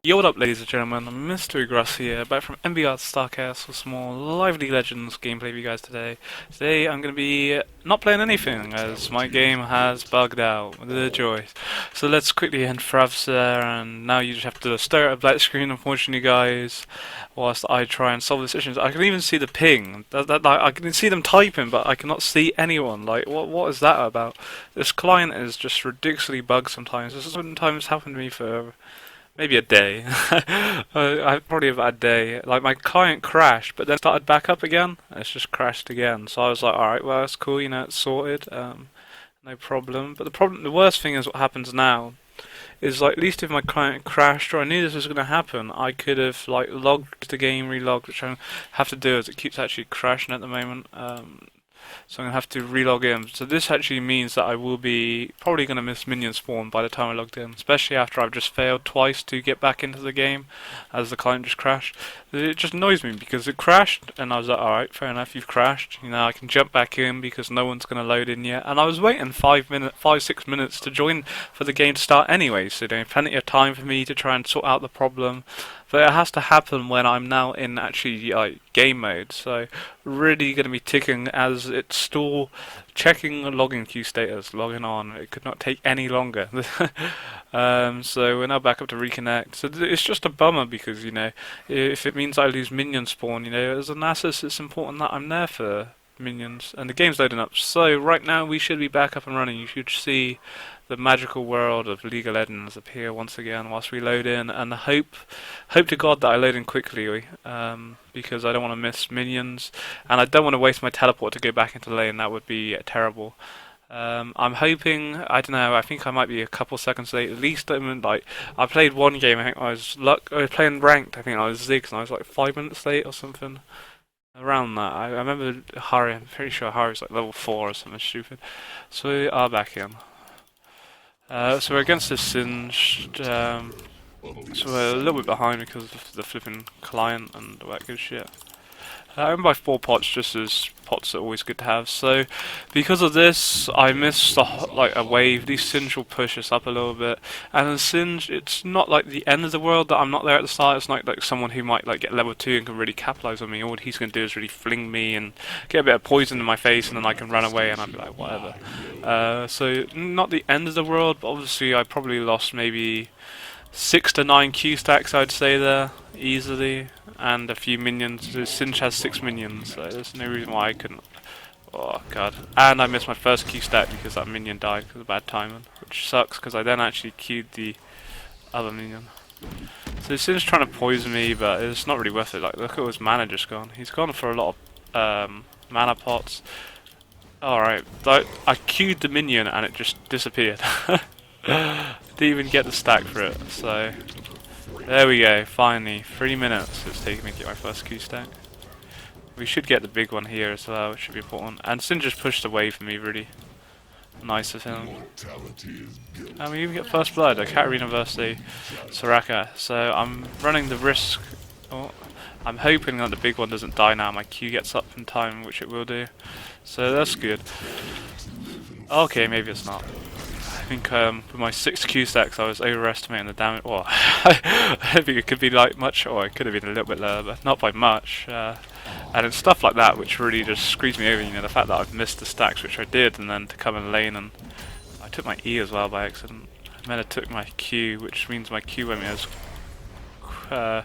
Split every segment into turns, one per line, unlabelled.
Yo, what up, ladies and gentlemen? Mr. Grass here, back from MBR Starcast with some more Lively Legends gameplay for you guys today. Today I'm going to be not playing anything, as my game has bugged out. The joy. So let's quickly end Fravs there, and now you just have to stare at a black screen, unfortunately, guys, whilst I try and solve this issue. I can even see the ping. I can see them typing, but I cannot see anyone. Like, what is that about? This client is just ridiculously bugged sometimes. This has sometimes happened to me for maybe a day. I probably about a day. Like my client crashed, but then started back up again. And it's just crashed again. So I was like, all right, well that's cool. It's sorted. No problem. But the worst thing is what happens now. Is like at least if my client crashed or I knew this was going to happen, I could have like logged the game, relogged, which I have to do as it keeps actually crashing at the moment. So I'm going to have to relog in. So this actually means that I will be probably going to miss minion spawn by the time I logged in, especially after I've just failed twice to get back into the game as the client just crashed. It just annoys me because it crashed and I was like, alright, fair enough, you've crashed. I can jump back in because no one's going to load in yet. And I was waiting 6 minutes to join for the game to start anyway, so there's plenty of time for me to try and sort out the problem. But it has to happen when I'm now in actually game mode, so really going to be ticking as it's still checking the login queue status, logging on. It could not take any longer. So we're now back up to reconnect. So it's just a bummer because if it means I lose minion spawn, as a Nasus, it's important that I'm there for minions, and the game's loading up. So right now we should be back up and running. You should see the magical world of League of Legends appear once again whilst we load in, and hope to God that I load in quickly, because I don't want to miss minions, and I don't want to waste my teleport to go back into lane. That would be terrible. I'm hoping, I don't know, I think I might be a couple seconds late. At least I played one game, I think I was playing ranked, I think I was Ziggs, and I was like 5 minutes late or something. Around that. I remember Harry, I'm pretty sure Harry was like level 4 or something stupid. So we are back in. So we're against this Singed, so we're a little bit behind because of the flipping client and all that good shit. I'm by 4 pots, just as pots are always good to have. So because of this, I missed a wave. These Singe will push us up a little bit, and then Singe, it's not like the end of the world that I'm not there at the start. It's not like someone who might get level 2 and can really capitalize on me. All he's gonna do is really fling me and get a bit of poison in my face, and then I can run away and I'll be like whatever. So not the end of the world, but obviously I probably lost maybe 6 to 9 Q stacks, I'd say there easily. And a few minions. Singe has 6 minions, so there's no reason why I couldn't. Oh god. And I missed my first Q stack because that minion died because of bad timing, which sucks because I then actually queued the other minion. So Singe's trying to poison me, but it's not really worth it. Like, look at his mana just gone. He's gone for a lot of mana pots. Alright, I queued the minion and it just disappeared. Didn't even get the stack for it, so there we go, finally. 3 minutes it's taken me to get my first Q stack. We should get the big one here as well, which should be important. And Sin just pushed away for me, really. Nice of him. And we even get first blood, a Katarina versus Soraka. So I'm running the risk. Oh, I'm hoping that the big one doesn't die now. My Q gets up in time, which it will do. So that's good. Okay, maybe it's not. I think with my 6 Q stacks I was overestimating the damage. Well, I don't think it could be like much, or it could have been a little bit lower, but not by much. And it's stuff like that which really just screws me over, the fact that I've missed the stacks, which I did, and then to come in lane, and I took my E as well by accident. And then I took my Q, which means my Q went as on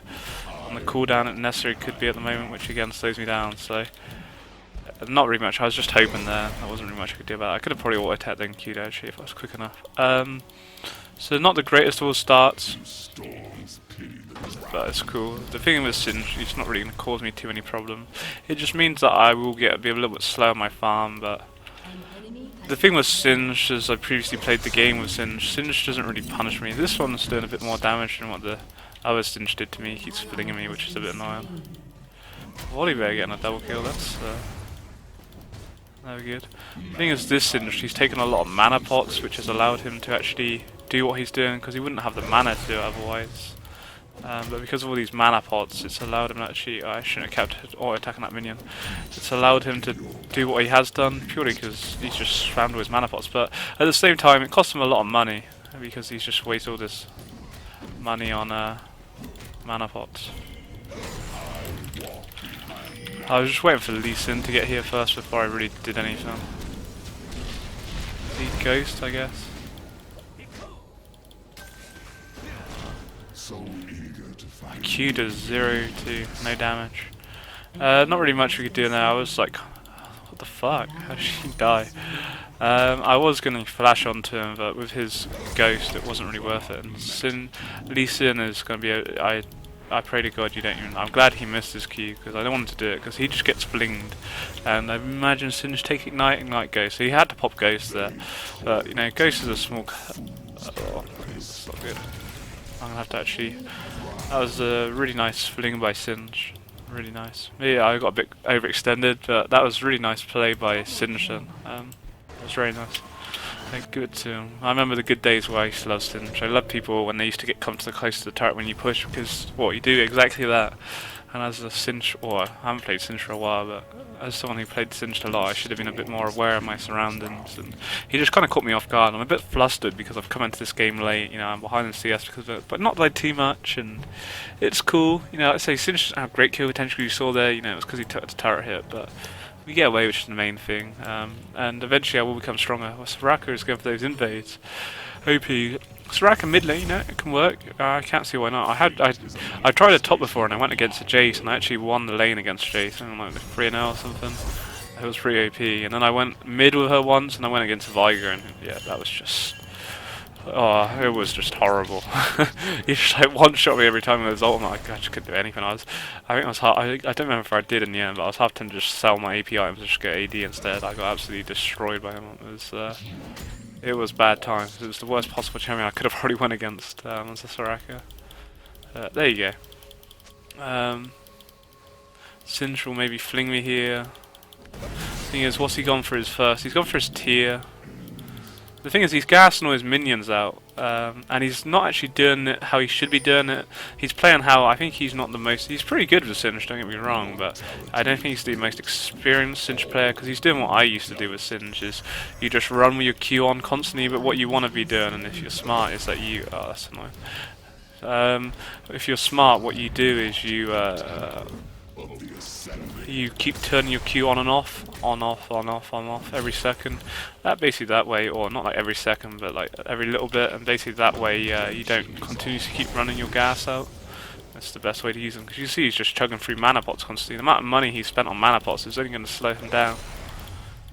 the cooldown it necessarily could be at the moment, which again slows me down, so not really much. I was just hoping there. There wasn't really much I could do about it. I could have probably auto-attacked then Q'd actually if I was quick enough. So not the greatest of all starts, but it's cool. The thing with Singe, it's not really going to cause me too many problems. It just means that I will be a little bit slow on my farm, but the thing with Singe, as I previously played the game with Singe, Singe doesn't really punish me. This one's doing a bit more damage than what the other Singe did to me. He keeps flinging me, which is a bit annoying. Volibear getting a double kill, that's very good. The thing is, this Singe, he's taken a lot of mana pots, which has allowed him to actually do what he's doing, because he wouldn't have the mana to do it otherwise. But because of all these mana pots, it's allowed him to actually. Oh, I shouldn't have kept auto-attacking that minion. It's allowed him to do what he has done, purely because he's just spammed with his mana pots. But at the same time, it costs him a lot of money, because he's just wasted all this money on mana pots. I was just waiting for Lee Sin to get here first before I really did anything. Lead Ghost, I guess. My Q does 0 to no damage. Not really much we could do there. I was like, what the fuck? How did he die? I was going to flash onto him, but with his ghost, it wasn't really worth it. And Lee Sin is going to be. I pray to God you don't even. I'm glad he missed his Q because I don't want him to do it because he just gets flinged. And I imagine Sin just take ignite Ghost. So he had to pop Ghost there, but you know, Ghost is a small. Oh, it's not good. I'm gonna have to actually. That was a really nice fling by Singe. Really nice. Yeah, I got a bit overextended, but that was really nice play by Singe. It was very nice. Good too. I remember the good days where I used to love Singe. I love people when they used to get come to the close to the turret when you push because you do exactly that. And as a Singe, or I haven't played Singe for a while, but as someone who played Singe a lot, I should have been a bit more aware of my surroundings. And he just kind of caught me off guard. I'm a bit flustered because I've come into this game late. You know, I'm behind in CS because of it, but not by too much. And it's cool. You know, I'd say Singe doesn't have great kill potential. You saw there. You know, it was because he took the turret hit, but we get away, which is the main thing. And eventually, I will become stronger. Well, Soraka is going for those invades. OP. Soraka mid lane, you know, it can work. I can't see why not. I tried a top before and I went against a Jace and I actually won the lane against Jace. I like 3-0 or something. It was pretty OP. And then I went mid with her once and I went against Viger and yeah, that was just. Oh, it was just horrible. He just like one shot me every time with his ult. I just couldn't do anything. I think I was I don't remember if I did in the end, but I was half tempted to just sell my AP items and just get AD instead. I got absolutely destroyed by him. It was bad times. It was the worst possible champion I could have probably won against as a Soraka. There you go. Singe will maybe fling me here. Thing is, what's he gone for his first? He's gone for his tier. The thing is, he's gassing all his minions out, and he's not actually doing it how he should be doing it. He's playing how I think he's not the most. He's pretty good with Singe, don't get me wrong, but I don't think he's the most experienced Singe player because he's doing what I used to do with Singe. Is you just run with your Q on constantly, but what you want to be doing, and if you're smart, is that you. Oh, that's annoying. If you're smart, what you do is you keep turning your Q on and off, on off every second. Basically that way, or not like every second, but like every little bit, and basically that way you don't continuously keep running your gas out. That's the best way to use them, because you see he's just chugging through mana pots constantly. The amount of money he spent on mana pots is only going to slow him down.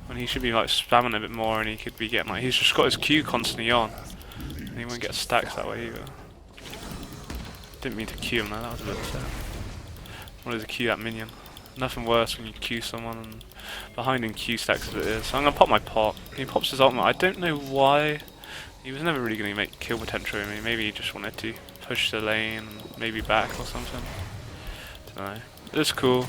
When he should be like spamming a bit more, and he could be getting like, he's just got his Q constantly on, and he won't get stacks that way either. Didn't mean to Q him there, that was a bit sad. What is a Q that minion? Nothing worse when you Q someone and behind in Q stacks as it is. So I'm gonna pop my pot. He pops his ultimate. I don't know why. He was never really gonna make kill potential with me. Maybe he just wanted to push the lane and maybe back or something. Don't know. It's cool.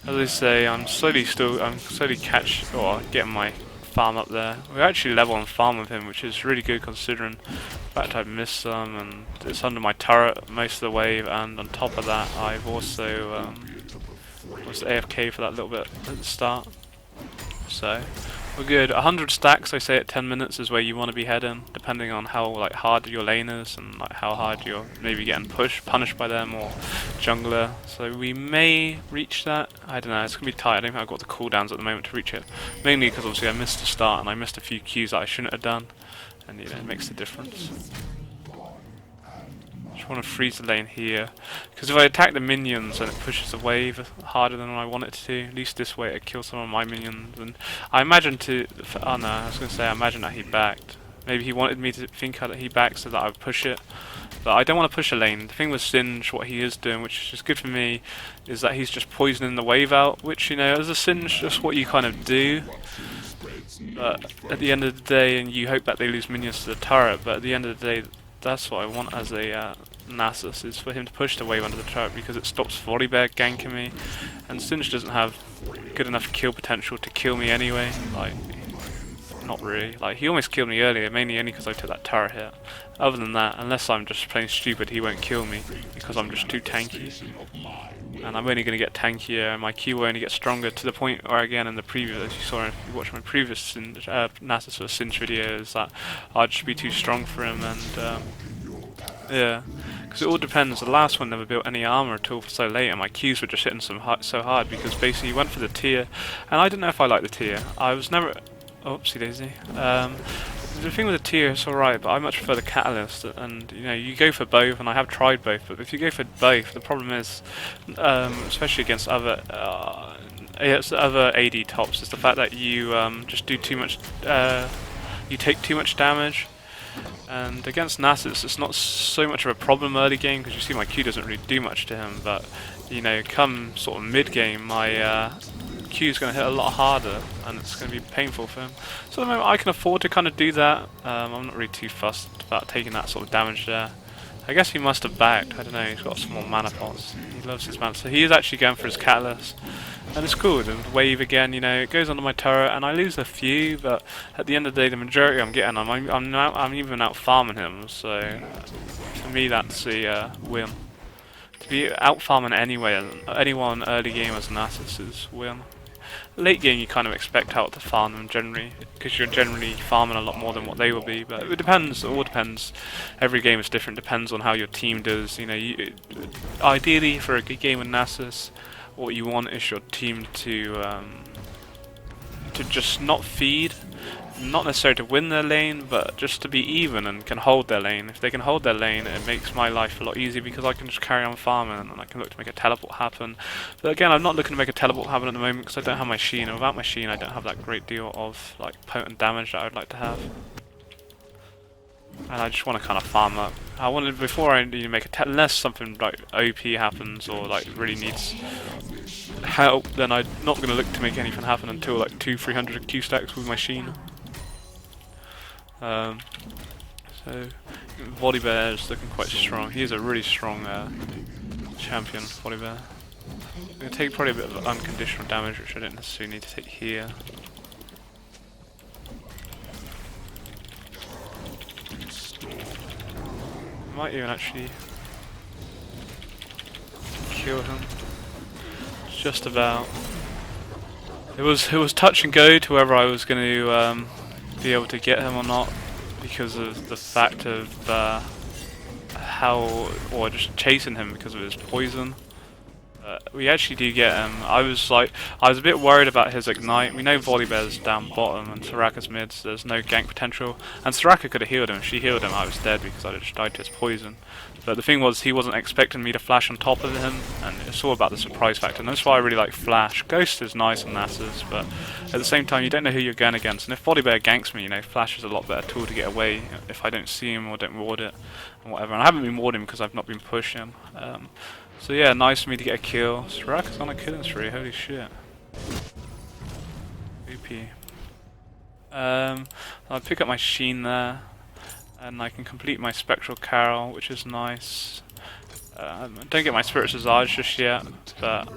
As I say, I'm slowly getting my farm up there. We're actually level on farm with him, which is really good considering the fact I've missed some and it's under my turret most of the wave, and on top of that I've also was AFK for that little bit at the start. So we're good. 100 stacks, I say, at 10 minutes is where you want to be heading, depending on how hard your lane is and how hard you're maybe getting punished by them or jungler. So we may reach that. I don't know. It's gonna be tight. I don't think I've got the cooldowns at the moment to reach it. Mainly because obviously I missed the start and I missed a few Qs that I shouldn't have done, and you know, it makes a difference. Just want to freeze the lane here, because if I attack the minions and it pushes the wave harder than I want it to, at least this way it kills some of my minions. And I imagine oh no, I was going to say I imagine that he backed. Maybe he wanted me to think that he backed so that I would push it, but I don't want to push a lane. The thing with Singe, what he is doing, which is good for me, is that he's just poisoning the wave out, which, you know, as a Singe, just what you kind of do. But at the end of the day, and you hope that they lose minions to the turret, but at the end of the day, that's what I want as a Nasus, is for him to push the wave under the turret, because it stops Volibear ganking me, and Singe doesn't have good enough kill potential to kill me anyway. Like, not really. Like, he almost killed me earlier, mainly only because I took that turret hit. Other than that, unless I'm just plain stupid, he won't kill me, because I'm just too tanky. And I'm only going to get tankier, and my Q will only get stronger, to the point where, again, in the previous, as you saw if you watched my previous Nasus or Singe videos, that I'd just be too strong for him, and yeah. Because it all depends. The last one never built any armor at all for so late, and my Qs were just hitting so hard because basically he went for the tier, and I didn't know if I liked the tier. I was never. Oopsie daisy. The thing with the tier is alright, but I much prefer the catalyst, and you know, you go for both, and I have tried both, but if you go for both, the problem is, especially against other AD tops, is the fact that you just do too much, you take too much damage. And against Nasus, it's not so much of a problem early game because you see my Q doesn't really do much to him, but you know, come sort of mid game, my Q is going to hit a lot harder, and it's going to be painful for him. So at the moment, I can afford to kind of do that. I'm not really too fussed about taking that sort of damage there. I guess he must have backed. I don't know. He's got some more mana pots. He loves his mana, so he is actually going for his catalyst. And it's cool, the wave again, you know, it goes onto my turret and I lose a few, but at the end of the day the majority I'm getting, I'm even out farming him, so for me that's a win. To be out farming anyone early game as Nasus is win. Late game you kind of expect out to farm them generally, because you're generally farming a lot more than what they will be, but it depends, it all depends. Every game is different, depends on how your team does, you know, ideally for a good game with Nasus, what you want is your team to just not feed, not necessarily to win their lane, but just to be even and can hold their lane. If they can hold their lane, it makes my life a lot easier because I can just carry on farming and I can look to make a teleport happen. But again, I'm not looking to make a teleport happen at the moment because I don't have my Sheen, and without my Sheen I don't have that great deal of like potent damage that I would like to have. And I just want to kind of farm up. I wanted before I make a unless something like OP happens or like really needs help, then I'm not going to look to make anything happen until like 200-300 Q stacks with my Sheen. So Volibear is looking quite strong. He is a really strong champion, Volibear. I'm going to take probably a bit of unconditional damage, which I don't necessarily need to take here. Might even actually kill him. Just about. It was touch and go to whether I was going to be able to get him or not, because of the fact of or just chasing him because of his poison. We actually do get him. I was a bit worried about his ignite. We know Volibear's down bottom and Soraka's mid, so there's no gank potential. And Soraka could have healed him. If she healed him, I was dead because I just died to his poison. But the thing was, he wasn't expecting me to flash on top of him, and it's all about the surprise factor. And that's why I really like Flash. Ghost is nice on Nasus, but at the same time, you don't know who you're going against. And if Volibear ganks me, you know, Flash is a lot better tool to get away if I don't see him or don't ward it and whatever. And I haven't been warding him because I've not been pushing him. So yeah, nice for me to get a kill. Soraka's on a killing spree, holy shit. OP. I'll pick up my Sheen there, and I can complete my Spectral Carol, which is nice. Don't get my Spirit Visage just yet, but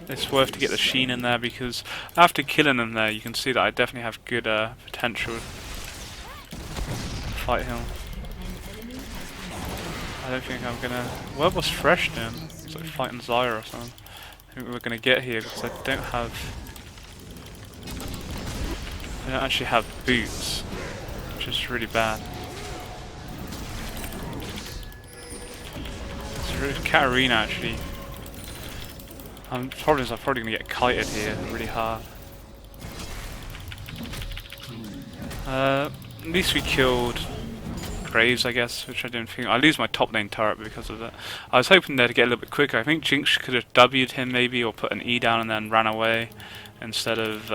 it's worth to get the Sheen in there because after killing him there, you can see that I definitely have good potential to fight him. I don't think I'm gonna. What was Fresh then? It's like fighting Zyra or something. I think we're gonna get here because I don't actually have boots, which is really bad. It's really Katarina actually. The problem is I'm probably gonna get kited here really hard. At least we killed Graves, I guess, which I didn't think. I lose my top lane turret because of that. I was hoping there to get a little bit quicker. I think Jinx could have W'd him maybe, or put an E down and then ran away instead of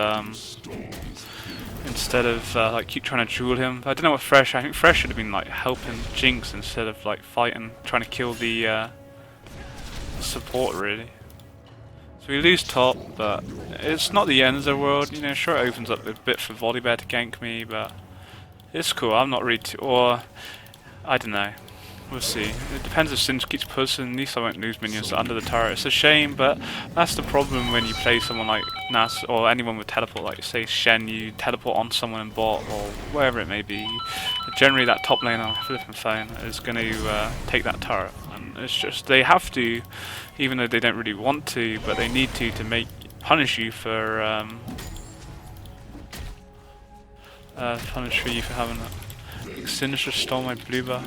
like keep trying to duel him. I don't know what Fresh. I think Fresh should have been like helping Jinx instead of like fighting, trying to kill the support really. So we lose top, but it's not the end of the world. You know, sure it opens up a bit for Volibear to gank me, but it's cool. I'm not really or I don't know. We'll see. It depends if Singe keeps pushing. At least I won't lose minions under the turret. It's a shame, but that's the problem when you play someone like Nas or anyone with teleport, like say Shen. You teleport on someone in bot or wherever it may be. Generally, that top lane on flipping phone is going to take that turret, and it's just they have to, even though they don't really want to, but they need to punish you for having that. Sinister stole my blue buff.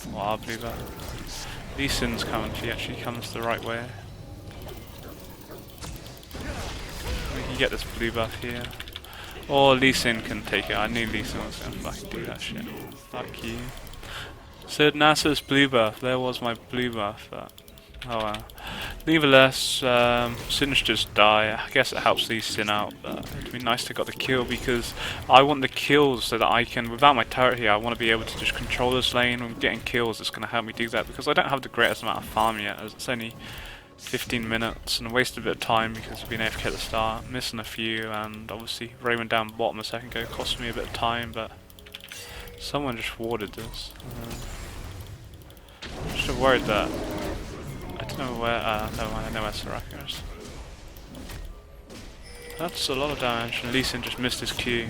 Wow, blue buff. Lee Sin's coming, she actually comes the right way. We can get this blue buff here. Or Lee Sin can take it. I knew Lee Sin was gonna fucking do that shit. Fuck you. So Nasus blue buff, there was my blue buff, but oh well. Nevertheless, Sin's just die. I guess it helps Lee Sin out, but it'd be nice to got the kill because I want the kills so that I can, without my turret here, I want to be able to just control this lane. When getting kills, it's going to help me do that because I don't have the greatest amount of farm yet, as it's only 15 minutes and I wasted a bit of time because I've been AFK at the start, missing a few, and obviously roaming down bottom a second ago cost me a bit of time, but someone just warded this. I should have worried that. I don't know where, never mind, I know where Soraka is. That's a lot of damage, and Lee Sin just missed his Q.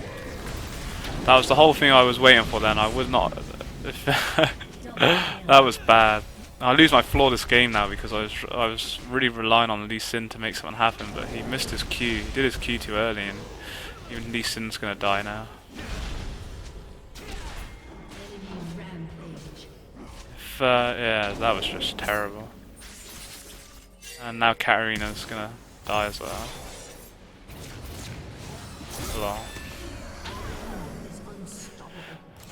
That was the whole thing I was waiting for then, I would not... that was bad. I lose my floor this game now because I was really relying on Lee Sin to make something happen, but he missed his Q. He did his Q too early, and even Lee Sin's gonna die now. Yeah, that was just terrible. And now Katarina's gonna die as well. Lol.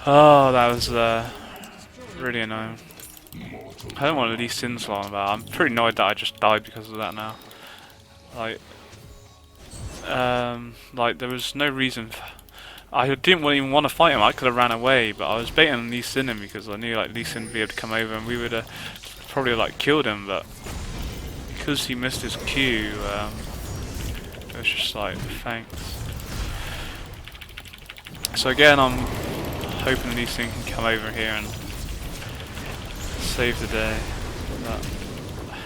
Oh, that was really annoying. I don't want Lee Sin's long about. I'm pretty annoyed that I just died because of that now. Like there was no reason. I didn't even want to fight him. I could have ran away, but I was baiting Lee Sin him because I knew like Lee Sin would be able to come over and we would have probably like killed him. But because he missed his Q, it was just like thanks. So again, I'm hoping Lee Sin can come over here and save the day. But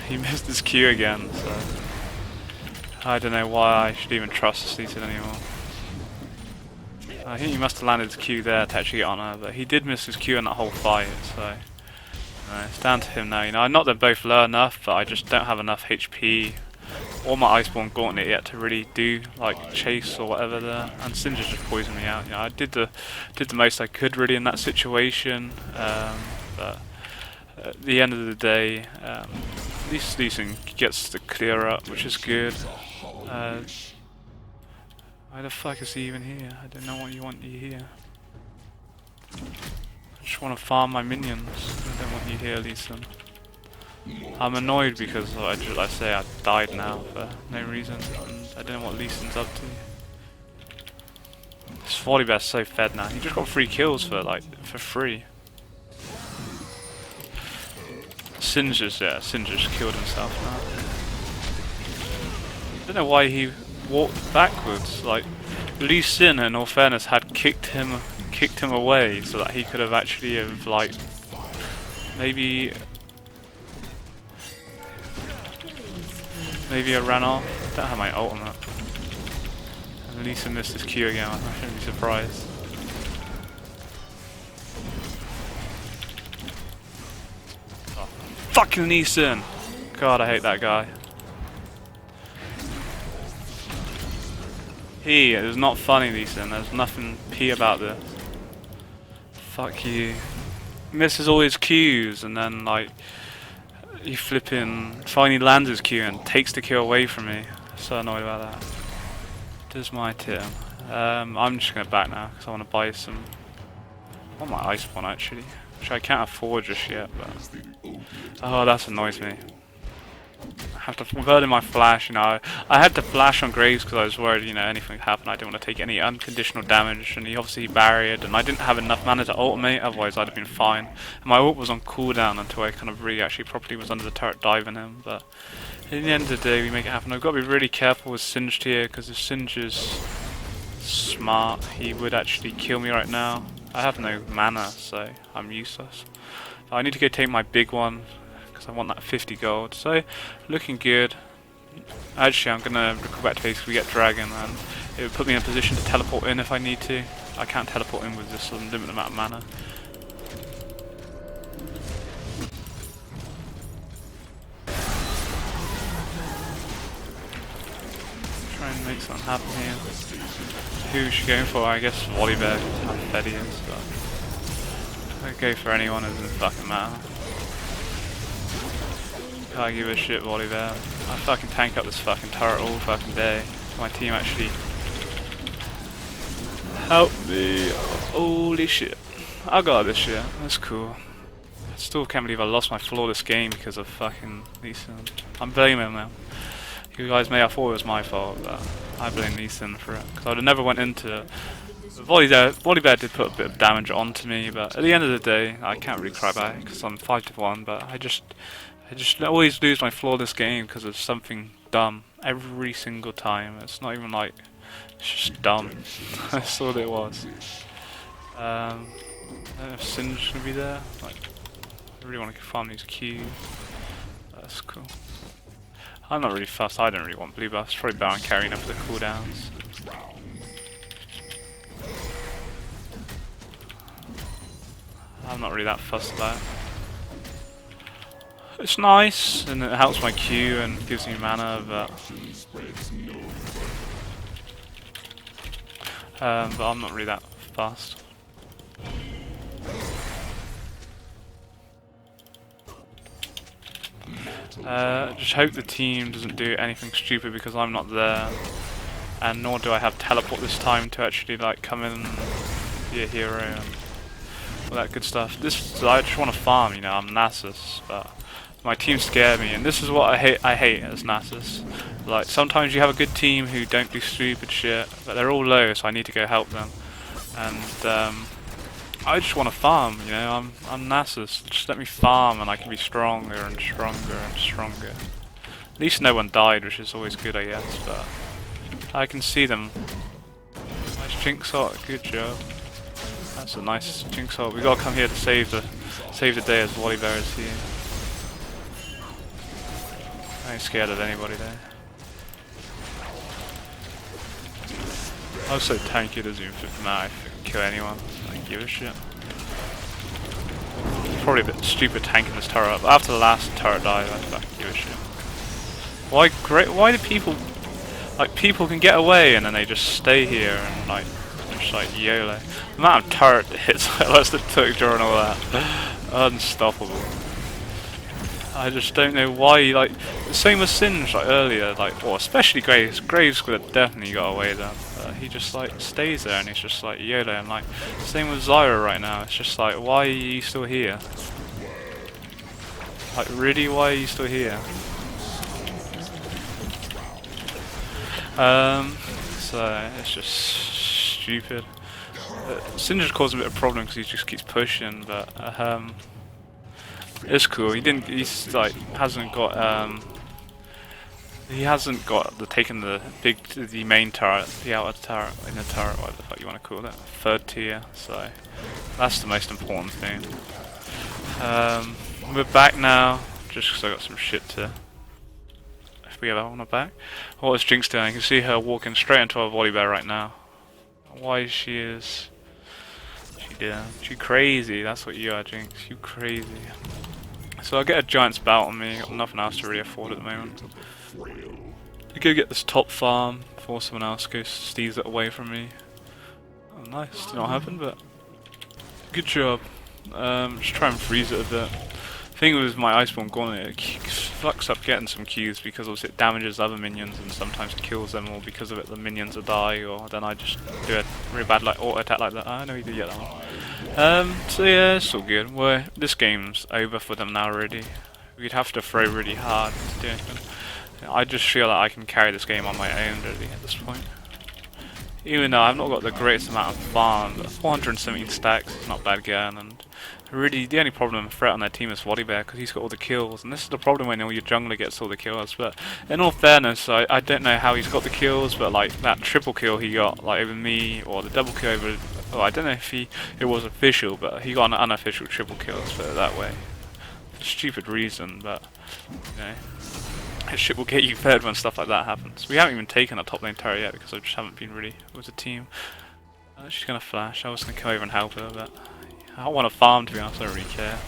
he missed his Q again, so I don't know why I should even trust this Lee Sin anymore. I think he must have landed his Q there to actually get on her, but he did miss his Q in that whole fight, so it's down to him now. You know, not that they're both low enough, but I just don't have enough HP or my Iceborne Gauntlet yet to really do like chase or whatever there. And Sin just poisoned me out. You know, I did the most I could really in that situation, but at the end of the day, at least Lee Sin gets the clear up, which is good. Why the fuck is he even here? I don't know what you want you here. I just want to farm my minions. I don't want you here, Lee Sin. I'm annoyed because I died now for no reason, and I don't know what Lee Sin's up to. This Volibear's so fed now. He just got 3 kills for free. Sin just killed himself now. I don't know why he walked backwards. Like Lee Sin, in all fairness, had kicked him away so that he could have actually have like maybe I ran off. I don't have my ultimate. And Lee Sin missed his Q again. I shouldn't be surprised. Oh, fucking Lee Sin! God, I hate that guy. It is not funny, Lee Sin. There's nothing P about this. Fuck you. Misses all his Qs and then like he finally lands his Q and takes the kill away from me. So annoyed about that. Does my tip. I'm just gonna back now because I want to buy some. I want my Iceborne actually, which I can't afford just yet. But oh, that annoys me. I have to burn in my flash, you know. I had to flash on Graves because I was worried, you know, anything could happen. I didn't want to take any unconditional damage, and he obviously barriered, and I didn't have enough mana to ultimate, otherwise I'd have been fine. And my ult was on cooldown until I kind of really actually properly was under the turret diving him, but in the end of the day we make it happen. I've got to be really careful with Singed here, because if Singed is smart, he would actually kill me right now. I have no mana, so I'm useless. I need to go take my big one, I want that 50 gold, so looking good. Actually, I'm gonna go back to base because we get dragon, and it would put me in a position to teleport in if I need to. I can't teleport in with this limited amount of mana. Try and make something happen here. Who's she going for? I guess Volibear, how fed he is, but I'd go for anyone, it doesn't fucking matter. Can't give a shit, Wally there. I fucking tank up this fucking turret all fucking day. My team actually help me. Holy shit. I got this shit. That's cool. I still can't believe I lost my flawless game because of fucking Neeson. I'm blaming them. You guys may have thought it was my fault, but I blame Neeson for it. Because I would have never went into it. Volibear did put a bit of damage onto me, but at the end of the day, I can't really cry about it because I'm 5-1. But I just always lose my flawless game because of something dumb every single time. It's not even like it's just dumb. That's all it was. I don't know if Singe gonna be there. Like, I really want to farm these Qs. That's cool. I'm not really fussed. I don't really want blue buffs. Probably Baron carrying up the cooldowns. I'm not really that fussed about it. It's nice and it helps my Q and gives me mana, but I'm not really that fussed. Just hope the team doesn't do anything stupid because I'm not there, and nor do I have teleport this time to actually like come in and be a hero and all that good stuff. I just want to farm, you know. I'm Nasus, but my team scare me, and this is what I hate as Nasus. Like, sometimes you have a good team who don't do stupid shit, but they're all low, so I need to go help them. And I just want to farm, you know. I'm Nasus. Just let me farm, and I can be stronger and stronger and stronger. At least no one died, which is always good, I guess. But I can see them. Nice Jinx ult, good job. That's a nice Jinx ult. We gotta come here to save the day as Volibear is here. I ain't scared of anybody there. I was so tanky, it doesn't even matter if I can kill anyone. I don't give a shit. Probably a bit stupid tanking this turret up, but after the last turret died, I don't give a shit. Why do people, like, people can get away and then they just stay here and like, just like YOLO. The amount of turret hits I took during all that. Unstoppable. I just don't know why, like, the same as Singe, like, earlier, like, or especially Graves. Graves could have definitely got away there. He just, like, stays there and he's just, like, YOLO, and, like, same with Zyra right now. It's just, like, why are you still here? Like, really, why are you still here? So, it's just stupid. Singe caused a bit of problem because he just keeps pushing, but, it's cool. He's like hasn't got taken the main turret, the outer turret, inner turret, whatever the fuck you want to call it, third tier. So that's the most important thing. We're back now, just because I got some shit to. If we have that one back, what is Jinx doing? You can see her walking straight into our Volibear right now. Why she is? She crazy. That's what you are, Jinx. You crazy. So I get a giant's bout on me, got nothing else to really afford at the moment. I go get this top farm before someone else goes steals it away from me. Oh nice, did not happen, but good job. Just try and freeze it a bit. The thing with my Iceborne Gauntlet, it fucks up getting some Qs because obviously it damages other minions and sometimes kills them, or because of it the minions will die, or then I just do a really bad like auto attack like that. I know you did get that one. So yeah, it's all good. This game's over for them now already. We'd have to throw really hard to do anything. I just feel like I can carry this game on my own really at this point. Even though I've not got the greatest amount of farm, but 417 stacks is not bad again, and really the only problem threat on their team is Volibear because he's got all the kills, and this is the problem when all your jungler gets all the kills. But in all fairness, I don't know how he's got the kills, but like that triple kill he got like over me, or the double kill over, well, I don't know if it was official, but he got an unofficial triple kill, let's put it that way. Stupid reason, but you know. Shit will get you fed when stuff like that happens. We haven't even taken a top lane turret yet because I just haven't been really with the team. She's gonna flash. I was gonna come over and help her, but I don't want to farm, to be honest. I don't really care.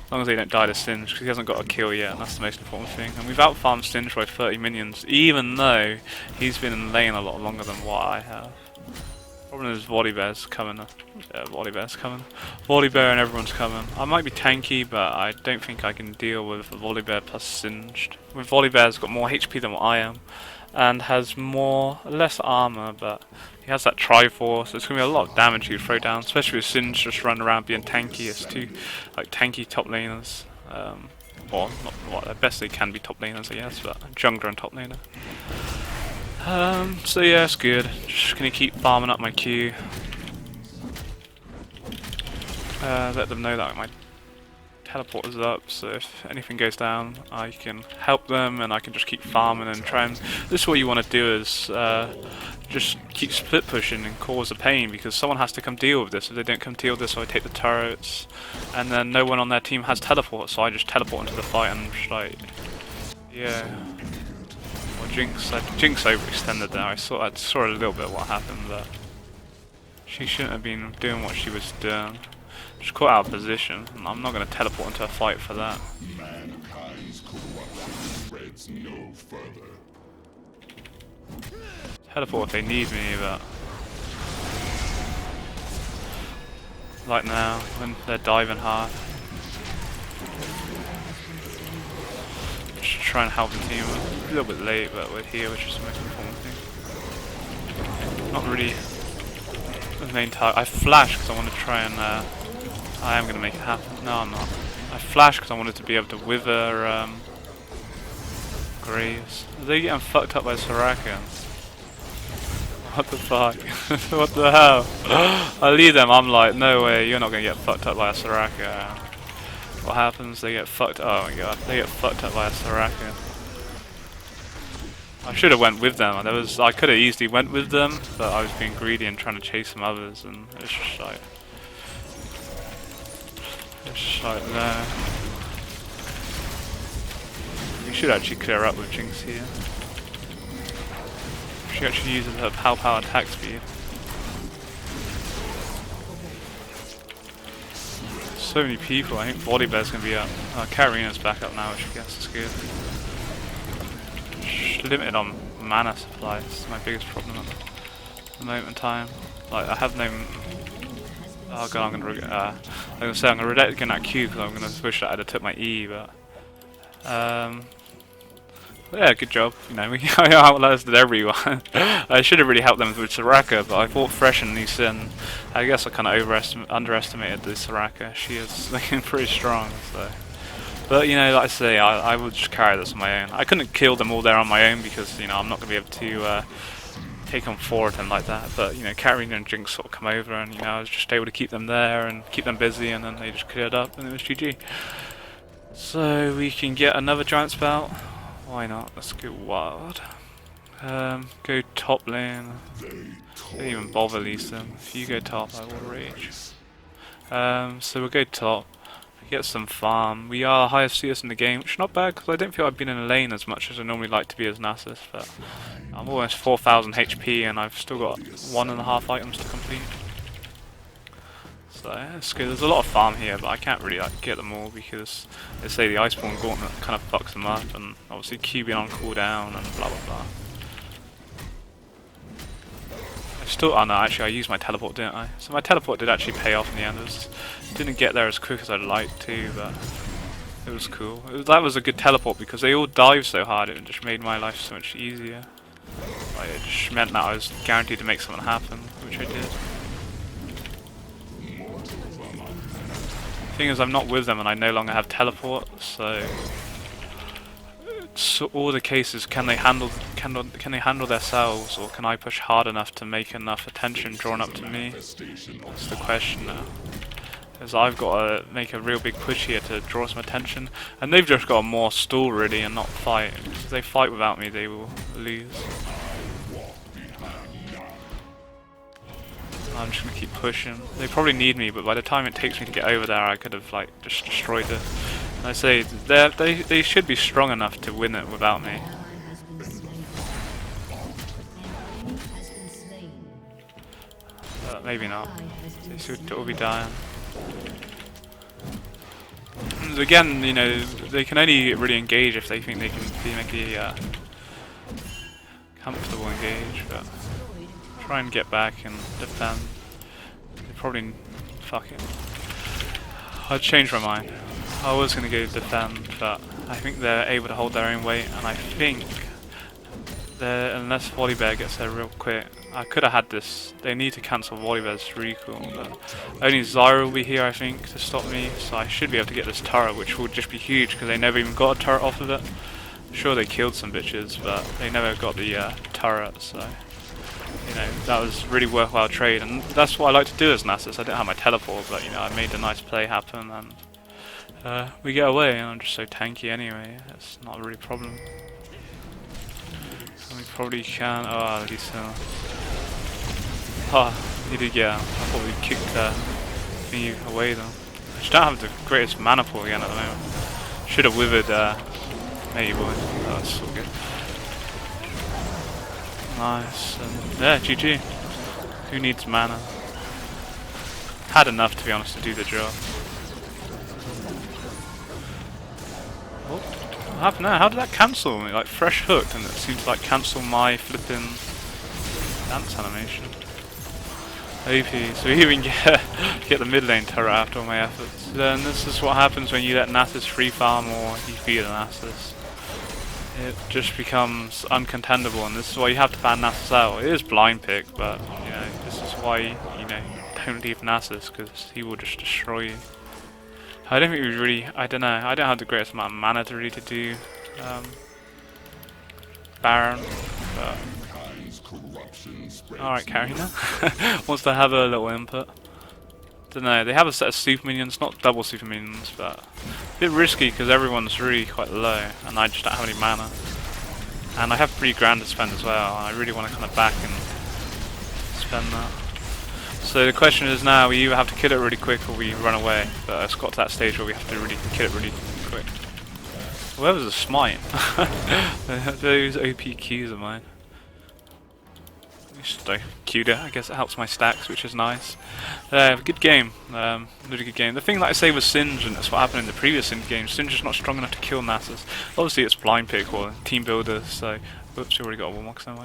As long as they don't die to Singe, because he hasn't got a kill yet, and that's the most important thing. And we've outfarmed Singe by 30 minions, even though he's been in lane a lot longer than what I have. Problem is Volibear's coming. Yeah, Volibear's coming. Volibear and everyone's coming. I might be tanky, but I don't think I can deal with Volibear plus Singed. With Volibear's got more HP than what I am, and has less armor, but he has that Triforce. So it's gonna be a lot of damage you throw down, especially with Singed just running around being tanky. It's two like tanky top laners. Or not, well, at best they can be top laners, I guess, but jungler and top laner. So yeah, it's good. Just gonna keep farming up my Q. Let them know that my teleport is up, so if anything goes down, I can help them, and I can just keep farming and try and. This is what you want to do is just keep split pushing and cause a pain, because someone has to come deal with this. If they don't come deal with this, so I take the turrets, and then no one on their team has teleport, so I just teleport into the fight and just like, yeah. Jinx overextended there. I saw a little bit of what happened, but she shouldn't have been doing what she was doing. Just caught out of position, and I'm not going to teleport into a fight for that. Teleport if they need me, but like now, when they're diving hard. Just try and help the team. A little bit late, but we're here, which is the most important thing. Not really the main target. I flashed because I want to try and. I am going to make it happen. No, I'm not. I flashed because I wanted to be able to wither Graves. Are they getting fucked up by Soraka? What the fuck? What the hell? I lead them. I'm like, no way. You're not going to get fucked up by a Soraka. What happens? They get fucked. Oh my god, they get fucked up by a Soraka. I should have went with them. I could have easily went with them, but I was being greedy and trying to chase some others, and it's just like, no. We should actually clear up with Jinx here. She actually uses her power attack speed. So many people. I think Volibear's gonna be up. Karina's back up now, which I guess is good. Just limited on mana supply. It's my biggest problem at the moment in time. Like I have no. Oh god, I'm gonna regret getting that Q because I'm gonna wish that I'd have took my E, but yeah, good job. You know, we outlasted everyone. I should have really helped them with Soraka, but I thought Fresh and Lee Sin. I guess I kind of underestimated the Soraka. She is looking pretty strong, so. But you know, like I say, I would just carry this on my own. I couldn't kill them all there on my own because you know I'm not gonna be able to take on 4 of them like that. But you know, Karina and Jinx sort of come over, and you know I was just able to keep them there and keep them busy, and then they just cleared up, and it was GG. So we can get another giant spout. Why not? Let's go wild. Go top lane. Don't even bother Lisa. If you go top, I will rage. So we'll go top. Get some farm. We are highest CS in the game, which is not bad because I don't feel I've been in a lane as much as I normally like to be as Nasus. But I'm almost 4,000 HP and I've still got 1.5 items to complete. So yeah, it's good. There's a lot of farm here, but I can't really like get them all because they say the Iceborne Gauntlet kind of fucks them up, and obviously Q being on cooldown and blah blah blah. Oh no, actually I used my teleport, didn't I? So my teleport did actually pay off in the end. It didn't get there as quick as I'd like to, but it was cool. That was a good teleport because they all dive so hard, it just made my life so much easier. Like, it just meant that I was guaranteed to make something happen, which I did. The thing is, I'm not with them and I no longer have teleport, so all the cases, can they handle themselves, or can I push hard enough to make enough attention drawn up to me? That's the question now. Because I've got to make a real big push here to draw some attention, and they've just got to more stall really and not fight. If they fight without me, they will lose. I'm just gonna keep pushing. They probably need me, but by the time it takes me to get over there, I could have like just destroyed it. And I say they should be strong enough to win it without me. But maybe not. They should all be dying. And again, you know, they can only really engage if they think they can make a comfortable engage. But Try and get back and defend. They probably fucking. I'd change my mind. I was gonna go defend, but I think they're able to hold their own weight, and I think unless Volibear gets there real quick, I could have had this. They need to cancel Volibear's recall, but only Zyra will be here, I think, to stop me. So I should be able to get this turret, which will just be huge because they never even got a turret off of it. Sure, they killed some bitches, but they never got the turret. So you know that was really worthwhile trade, and that's what I like to do as Nasus. I didn't have my teleport, but you know I made a nice play happen, and we get away. And I'm just so tanky anyway. It's not really a problem. We probably can. Oh, at least he did. Yeah, I thought we kicked thingy away though. I just don't have the greatest mana pool again at the moment. Should have withered Matey Boy. Oh, that's so good. Nice. Yeah, GG. Who needs mana? Had enough, to be honest, to do the job. What happened there? How did that cancel me? Like fresh hooked, and it seemed to like cancel my flipping dance animation. OP. So we even get the mid lane turret after all my efforts. Then this is what happens when you let Nasus free farm or you feed a Nasus. It just becomes uncontendable, and this is why you have to ban Nasus out. It is blind pick, but you know this is why you know don't leave Nasus because he will just destroy you. I don't think we really. I don't know. I don't have the greatest amount of mana to really to do Baron, but alright, Karina wants to have a little input. Don't know. They have a set of super minions, not double super minions, but a bit risky because everyone's really quite low, and I just don't have any mana. And I have pretty grand to spend as well. I really want to kind of back and spend that. So the question is now, we either have to kill it really quick or we run away. But it's got to that stage where we have to really kill it really quick. Whoever's a smite. Those OP Qs of mine. Just queued it. I guess it helps my stacks, which is nice. Good game. Really good game. The thing that I say was Singe, and that's what happened in the previous Singe game. Singe is not strong enough to kill Nasus. Obviously it's blind pick or team builder, so whoops, you already got a warm-up, never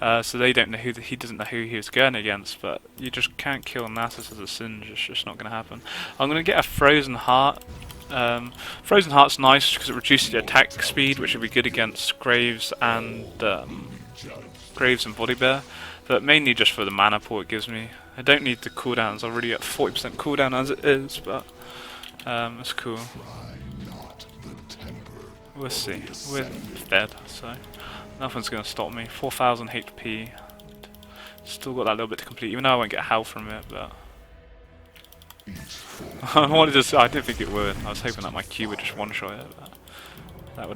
mind. So they don't know he doesn't know who he was going against, but you just can't kill Nasus as a Singe. It's just not going to happen. I'm going to get a Frozen Heart. Frozen Heart's nice because it reduces your attack speed, which would be good against Graves and Volibear. But mainly just for the mana pool it gives me. I don't need the cooldowns, I'm already at 40% cooldown as it is, but it's cool. We'll see. We're dead, so nothing's going to stop me. 4000 HP. Still got that little bit to complete, even though I won't get health from it, but I didn't think it would. I was hoping that my Q would just one-shot it, but that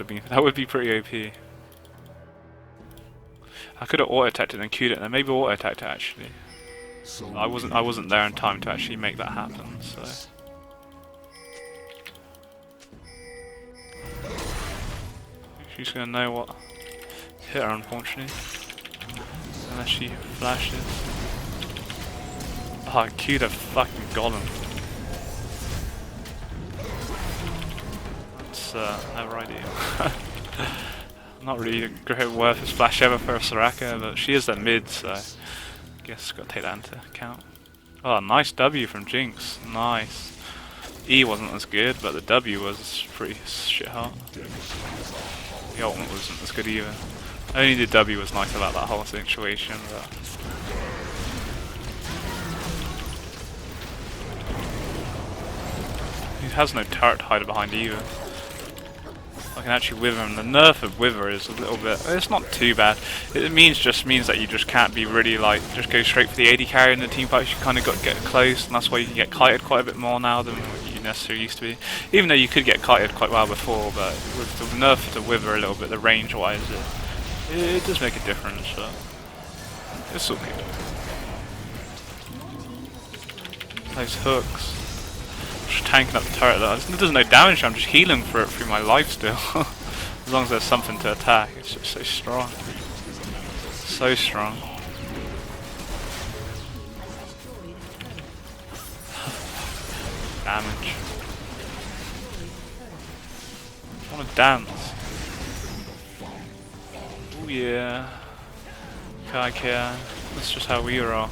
would be pretty OP. I could have auto-attacked it and queued it, and then maybe auto-attacked it actually. I wasn't there in time to actually make that happen, so. She's gonna know what hit her, unfortunately. Unless she flashes. Oh, I queued a fucking golem. That's never ideal. Not really a great worth a splash ever for a Soraka, but she is that mid, so I guess got to take that into account. Oh, nice W from Jinx. Nice. E wasn't as good, but the W was pretty shit hot. The ultimate wasn't as good either. Only the W was nice about that whole situation, but he has no turret to hide behind either. I can actually wither him. The nerf of wither is a little bit. It's not too bad. It just means that you just can't be really like just go straight for the AD carry in the team fight. You kind of got to get close, and that's why you can get kited quite a bit more now than you necessarily used to be. Even though you could get kited quite well before, but with the nerf to wither a little bit, the range wise, it does make a difference. But it's all good. Those hooks. Just tanking up the turret though. It does no damage, I'm just healing for it through my life still. As long as there's something to attack, it's just so strong. So strong. Damage. I wanna dance. Oh yeah. Kai care. That's just how we are.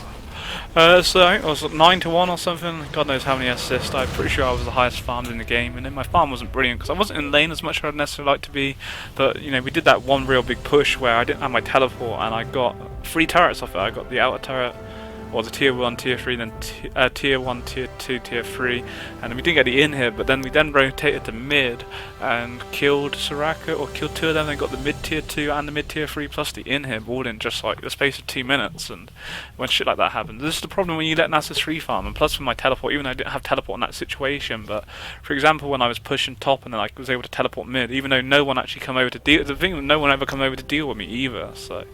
So I think it was 9-1 or something. God knows how many assists. I'm pretty sure I was the highest farmed in the game, and then my farm wasn't brilliant because I wasn't in lane as much as I'd necessarily like to be. But you know, we did that one real big push where I didn't have my teleport, and I got 3 turrets off it. I got the outer turret, or the tier 1, tier 3, then tier 1, tier 2, tier 3, and then we didn't get the in here, but then we rotated to mid and killed Soraka, or killed 2 of them, then got the mid tier 2 and the mid tier 3 plus the in here, all in just like the space of 2 minutes. And when shit like that happens, this is the problem when you let Nasus free farm. And plus with my teleport, even though I didn't have teleport in that situation, but for example when I was pushing top and then I was able to teleport mid, even though no one actually come over to deal, the thing, no one ever come over to deal with me either, so,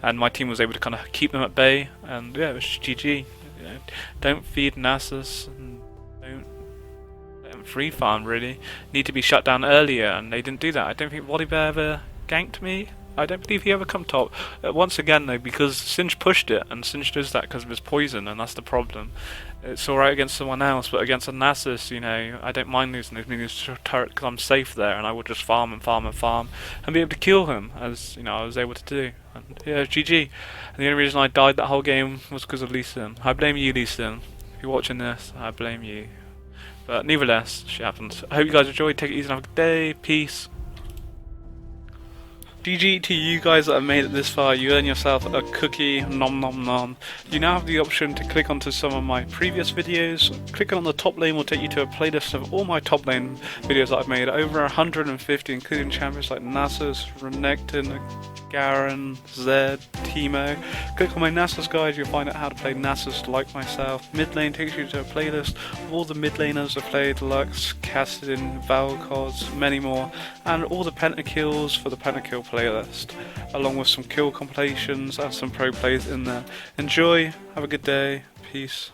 and my team was able to kind of keep them at bay, and yeah, it was GG. You know, don't feed Nasus, and don't let them free farm really. Need to be shut down earlier, and they didn't do that. I don't think Volibear ever ganked me. I don't believe he ever come top. Once again though, because Singe pushed it, and Singe does that because of his poison, and that's the problem. It's alright against someone else, but against a Nasus, you know, I don't mind losing this mini turret because I'm safe there, and I will just farm and farm and farm, and be able to kill him, as, you know, I was able to do. And yeah, GG. And the only reason I died that whole game was because of Lee Sin. I blame you, Lee Sin. If you're watching this, I blame you. But nevertheless, shit happens. I hope you guys enjoyed. Take it easy and have a good day. Peace. GG to you guys that have made it this far. You earn yourself a cookie, nom nom nom. You now have the option to click onto some of my previous videos. Clicking on the top lane will take you to a playlist of all my top lane videos that I've made, over 150, including champions like Nasus, Renekton, Garen, Zed, Teemo. Click on my Nasus guide, you'll find out how to play Nasus like myself. Mid lane takes you to a playlist of all the mid laners I've played, Lux, Kassadin, Valkos, many more, and all the pentakills for the pentakill playlist, along with some kill compilations and some pro plays in there. Enjoy, have a good day, peace.